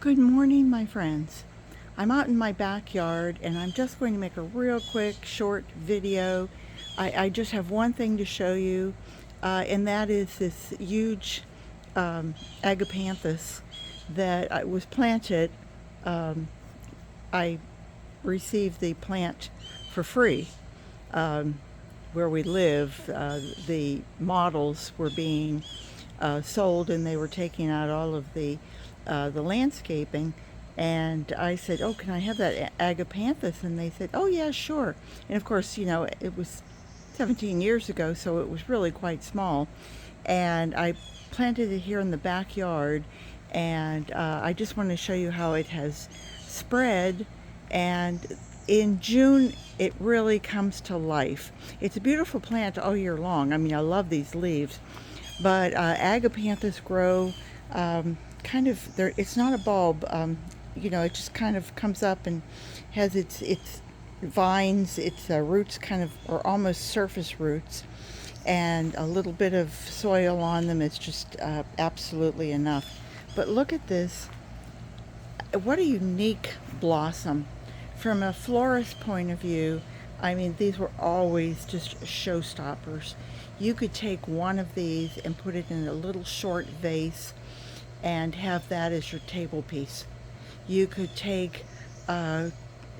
Good morning, my friends. I'm out in my backyard and I'm just going to make a real quick, short video. I just have one thing to show you, and that is this huge agapanthus that was planted. Um, I received the plant for free. Um, where we live, the models were being sold, and they were taking out all of the landscaping. And I said, "Oh, can I have that agapanthus?" And they said, "Oh, yeah, sure." And of course, it was 17 years ago, so it was really quite small. And I planted it here in the backyard, and I just want to show you how it has spread. And in June, it really comes to life. It's a beautiful plant all year long. I mean, I love these leaves, but agapanthus grow kind of there. It's not a bulb. It just kind of comes up and has its vines. Its roots kind of are almost surface roots, and a little bit of soil on them is just absolutely enough. But look at this. What a unique blossom. From a florist point of view, I mean, these were always just showstoppers. You could take one of these and put it in a little short vase and have that as your table piece. You could take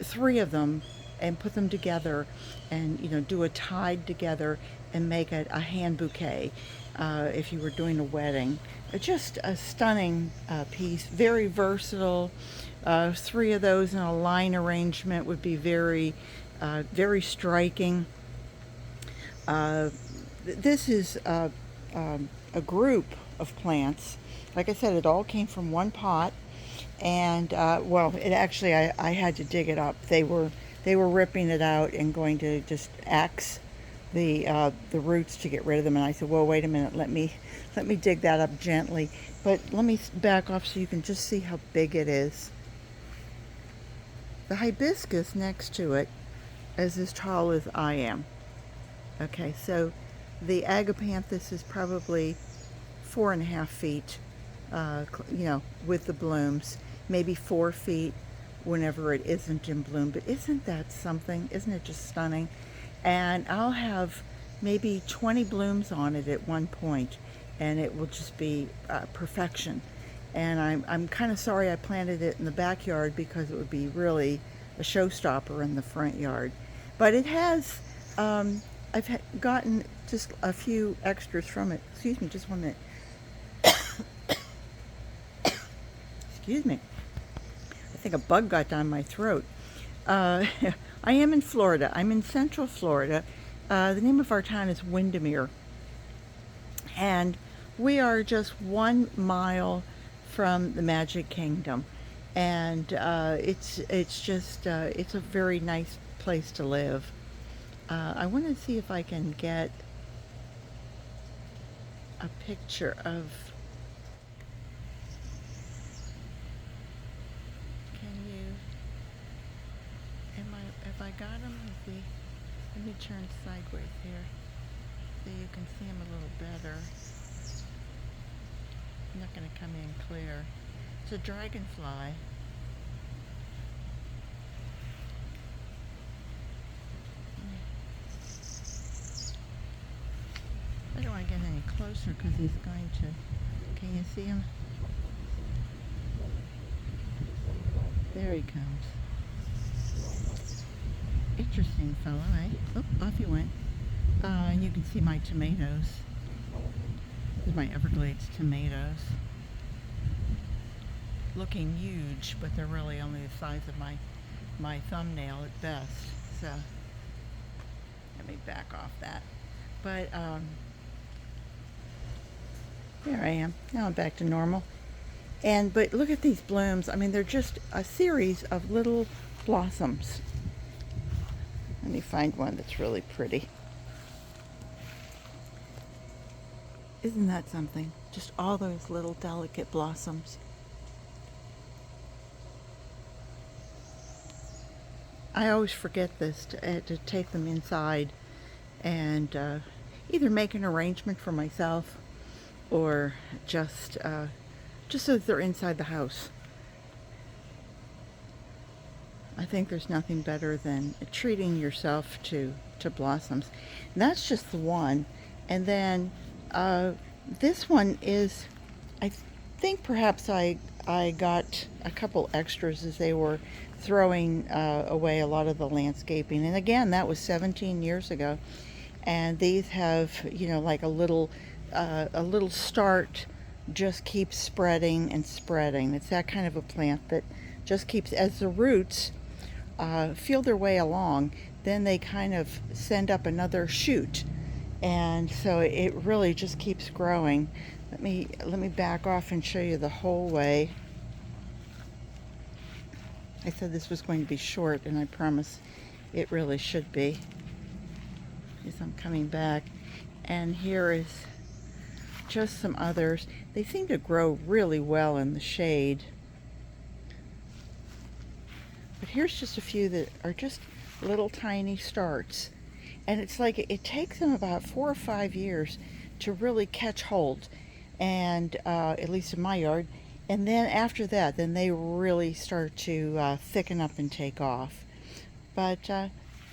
three of them and put them together and do a tied together and make it a hand bouquet if you were doing a wedding. Just a stunning piece, very versatile. Three of those in a line arrangement would be very striking. This is a group of plants. Like I said, it all came from one pot, and well, it actually I had to dig it up. They were ripping it out and going to just axe the roots to get rid of them. And I said, "Well, wait a minute. Let me dig that up gently." But let me back off so you can just see how big it is. The hibiscus next to it is as tall as I am. Okay, so the agapanthus is probably 4.5 feet, with the blooms, maybe 4 feet whenever it isn't in bloom. But isn't that something? Isn't it just stunning? And I'll have maybe 20 blooms on it at one point, and it will just be perfection. And I'm kind of sorry I planted it in the backyard because it would be really a showstopper in the front yard. But it has, gotten just a few extras from it. Excuse me, just 1 minute. Excuse me. I think a bug got down my throat. Uh, I am in Florida. I'm in Central Florida. The name of our town is Windermere. And we are just 1 mile from the Magic Kingdom. And it's a very nice place to live. I want to see if I can get a picture of. Can you? Have I got them? Let me turn sideways here so you can see them a little better. I'm not going to come in clear. It's a dragonfly. I don't want to get any closer because he's going to. Can you see him? There he comes. Interesting fellow, eh? Oh, off he went. And you can see my tomatoes. These are my Everglades tomatoes. Looking huge, but they're really only the size of my thumbnail at best. So let me back off that. But there I am. Now I'm back to normal. But look at these blooms. I mean, they're just a series of little blossoms. Let me find one that's really pretty. Isn't that something? Just all those little delicate blossoms. I always forget this to take them inside and either make an arrangement for myself or just so that they're inside the house. I think there's nothing better than treating yourself to blossoms. And that's just the one. And then this one is, I think perhaps I got a couple extras as they were throwing away a lot of the landscaping. And again, that was 17 years ago. And these have, you know, like a little start, just keeps spreading and spreading. It's that kind of a plant that just keeps, as the roots feel their way along, then they kind of send up another shoot, and so it really just keeps growing. Let me back off and show you the whole way. I said this was going to be short, and I promise it really should be. As I'm coming back, and here is just some others. They seem to grow really well in the shade. But here's just a few that are just little tiny starts. And it's like it takes them about 4 or 5 years to really catch hold, and at least in my yard. And then after that, then they really start to thicken up and take off. But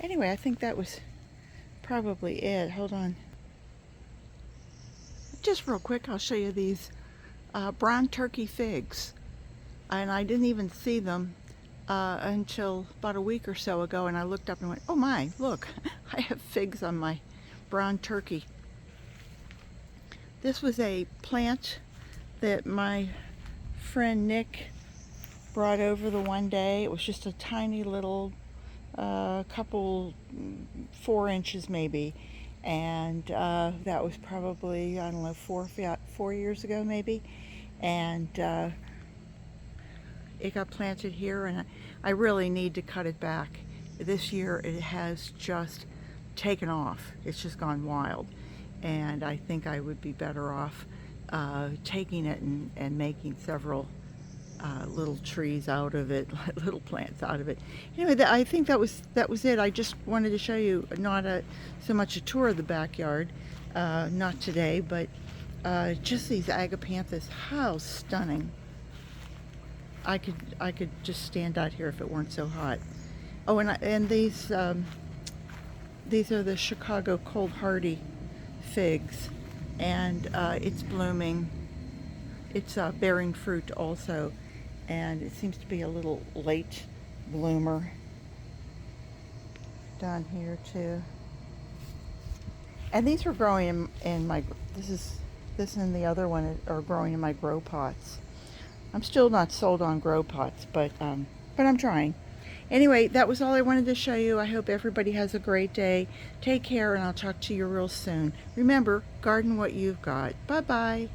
anyway, I think that was probably it. Hold on. Just real quick, I'll show you these brown turkey figs. And I didn't even see them until about a week or so ago, and I looked up and went, oh my, look, I have figs on my brown turkey. This was a plant that my friend Nick brought over the one day. It was just a tiny little couple, 4 inches maybe, and that was probably, I don't know, 4 years ago maybe, and it got planted here, and I really need to cut it back. This year it has just taken off. It's just gone wild, and I think I would be better off taking it and making several little trees out of it, little plants out of it. Anyway, I think that was it. I just wanted to show you not so much a tour of the backyard, not today, but just these agapanthus. How stunning! I could just stand out here if it weren't so hot. Oh, and these are the Chicago cold hardy figs, and it's blooming. It's bearing fruit also, and it seems to be a little late bloomer down here too. And these were growing in my, this and the other one are growing in my grow pots. I'm still not sold on grow pots, but I'm trying. Anyway, that was all I wanted to show you. I hope everybody has a great day. Take care, and I'll talk to you real soon. Remember, garden what you've got. Bye-bye.